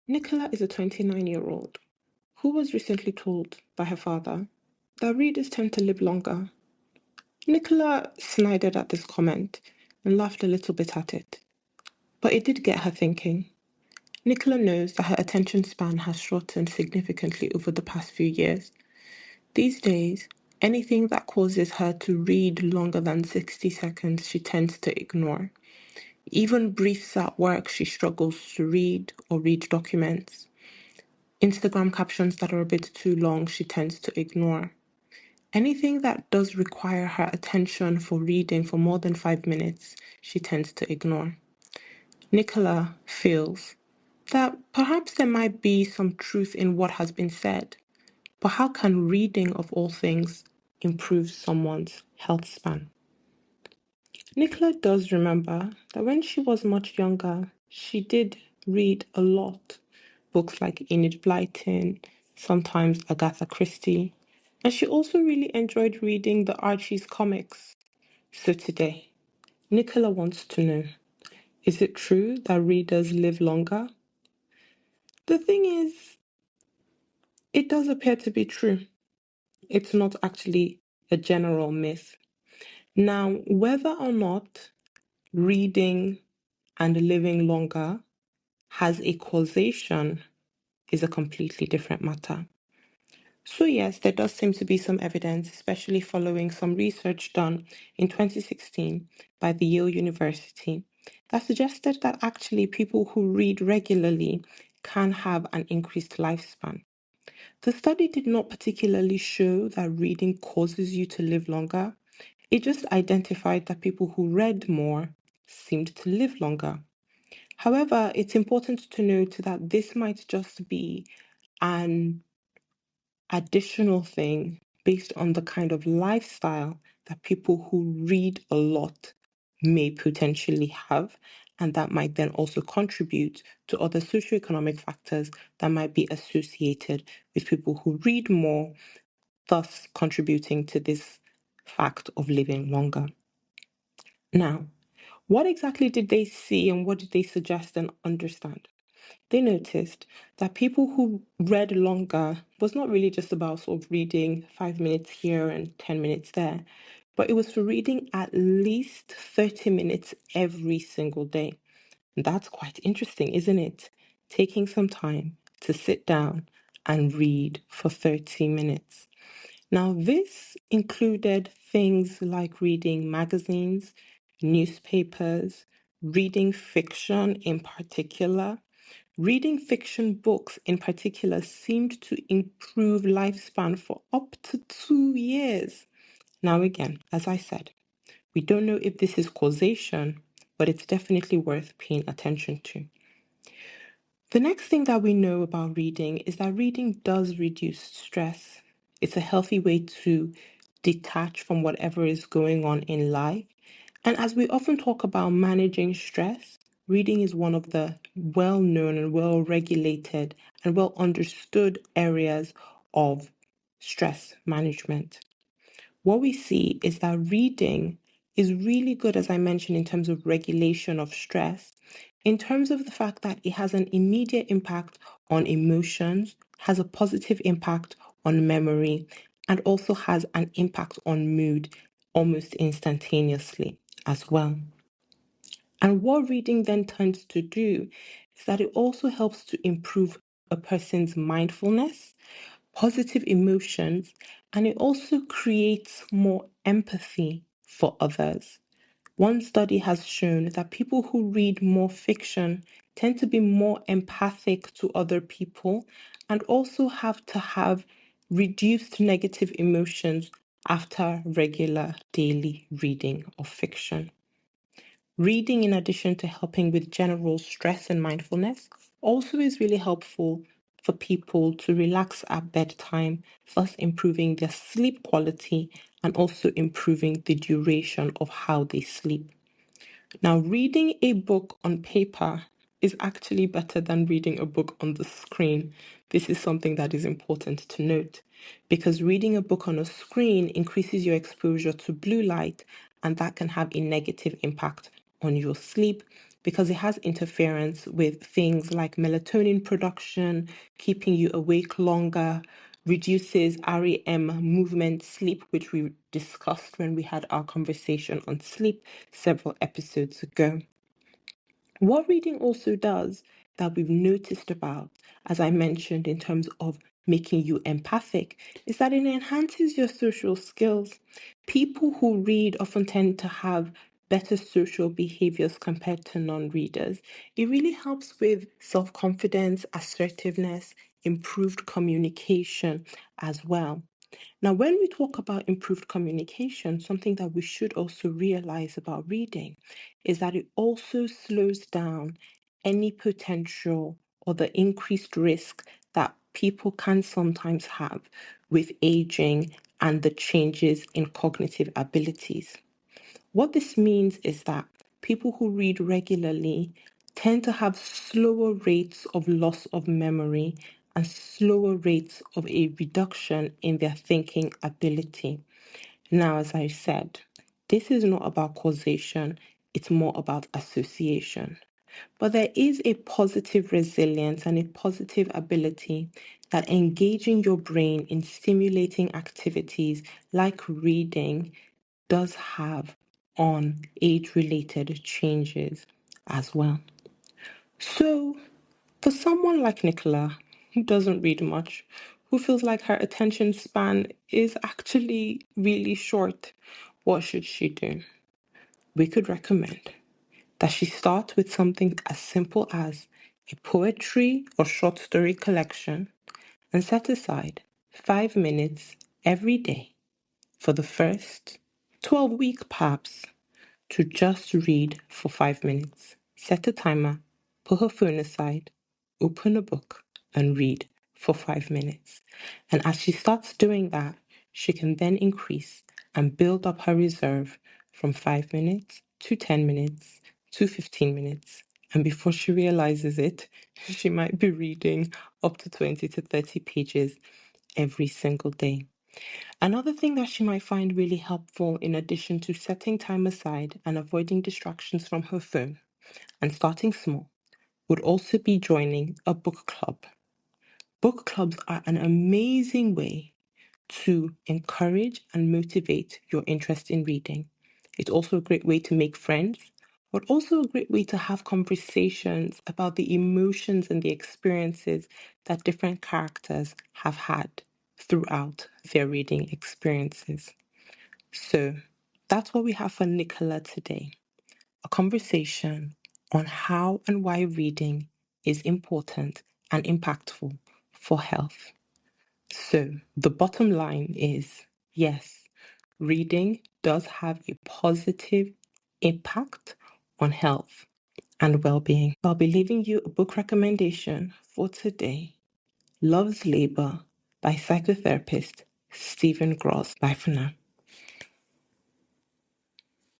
Nicola is a 29-year-old who was recently told by her father that readers tend to live longer. Nicola snided at this comment and laughed a little bit at it, but it did get her thinking. Nicola knows that her attention span has shortened significantly over the past few years. These days, anything that causes her to read longer than 60 seconds she tends to ignore. Even briefs at work she struggles to read or read documents. Instagram captions that are a bit too long she tends to ignore. Anything that does require her attention for reading for more than 5 minutes, she tends to ignore. Nicola feels that perhaps there might be some truth in what has been said, but how can reading, of all things, improve someone's health span? Nicola does remember that when she was much younger, she did read a lot. Books like Enid Blyton, sometimes Agatha Christie, and she also really enjoyed reading the Archie's comics. So today, Nicola wants to know, is it true that readers live longer? The thing is, it does appear to be true. It's not actually a general myth. Now, whether or not reading and living longer has a causation is a completely different matter. So yes, there does seem to be some evidence, especially following some research done in 2016 by the Yale University, that suggested that actually people who read regularly can have an increased lifespan. The study did not particularly show that reading causes you to live longer. It just identified that people who read more seemed to live longer. However, it's important to note that this might just be an additional thing based on the kind of lifestyle that people who read a lot may potentially have, and that might then also contribute to other socioeconomic factors that might be associated with people who read more, thus contributing to this fact of living longer. Now, what exactly did they see and what did they suggest and understand? They noticed that people who read longer was not really just about sort of reading 5 minutes here and 10 minutes there, but it was for reading at least 30 minutes every single day. And that's quite interesting, isn't it? Taking some time to sit down and read for 30 minutes. Now, this included things like reading magazines, newspapers, reading fiction in particular. Reading fiction books in particular seemed to improve lifespan for up to 2 years. Now, again, as I said, we don't know if this is causation, but it's definitely worth paying attention to. The next thing that we know about reading is that reading does reduce stress. It's a healthy way to detach from whatever is going on in life. And as we often talk about managing stress, reading is one of the well-known and well-regulated and well-understood areas of stress management. What we see is that reading is really good, as I mentioned, in terms of regulation of stress, in terms of the fact that it has an immediate impact on emotions, has a positive impact on memory, and also has an impact on mood almost instantaneously as well. And what reading then tends to do is that it also helps to improve a person's mindfulness, positive emotions, and it also creates more empathy for others. One study has shown that people who read more fiction tend to be more empathic to other people and also have to have reduced negative emotions after regular daily reading of fiction. Reading, in addition to helping with general stress and mindfulness, also is really helpful for people to relax at bedtime, thus improving their sleep quality and also improving the duration of how they sleep. Now, reading a book on paper is actually better than reading a book on the screen. This is something that is important to note because reading a book on a screen increases your exposure to blue light, and that can have a negative impact on your sleep, because it has interference with things like melatonin production, keeping you awake longer, reduces REM movement sleep, which we discussed when we had our conversation on sleep several episodes ago. What reading also does that we've noticed about, as I mentioned, in terms of making you empathic, is that it enhances your social skills. People who read often tend to have better social behaviors compared to non readers. It really helps with self confidence, assertiveness, improved communication as well. Now, when we talk about improved communication, something that we should also realize about reading is that it also slows down any potential or the increased risk that people can sometimes have with aging and the changes in cognitive abilities. What this means is that people who read regularly tend to have slower rates of loss of memory and slower rates of a reduction in their thinking ability. Now, as I said, this is not about causation, it's more about association. But there is a positive resilience and a positive ability that engaging your brain in stimulating activities like reading does have on age-related changes as well. So, for someone like Nicola, who doesn't read much, who feels like her attention span is actually really short, what should she do? We could recommend that she start with something as simple as a poetry or short story collection and set aside 5 minutes every day for the first 12 weeks perhaps to just read for 5 minutes. Set a timer, put her phone aside, open a book, and read for 5 minutes. And as she starts doing that, she can then increase and build up her reserve from 5 minutes to 10 minutes to 15 minutes. And before she realizes it, she might be reading up to 20 to 30 pages every single day. Another thing that she might find really helpful, in addition to setting time aside and avoiding distractions from her phone and starting small, would also be joining a book club. Book clubs are an amazing way to encourage and motivate your interest in reading. It's also a great way to make friends, but also a great way to have conversations about the emotions and the experiences that different characters have had throughout their reading experiences. So that's what we have for Nicola today, a conversation on how and why reading is important and impactful for health. So the bottom line is yes, reading does have a positive impact on health and well-being. I'll be leaving you a book recommendation for today, Love's Labour by psychotherapist Stephen Gross. Bye for now.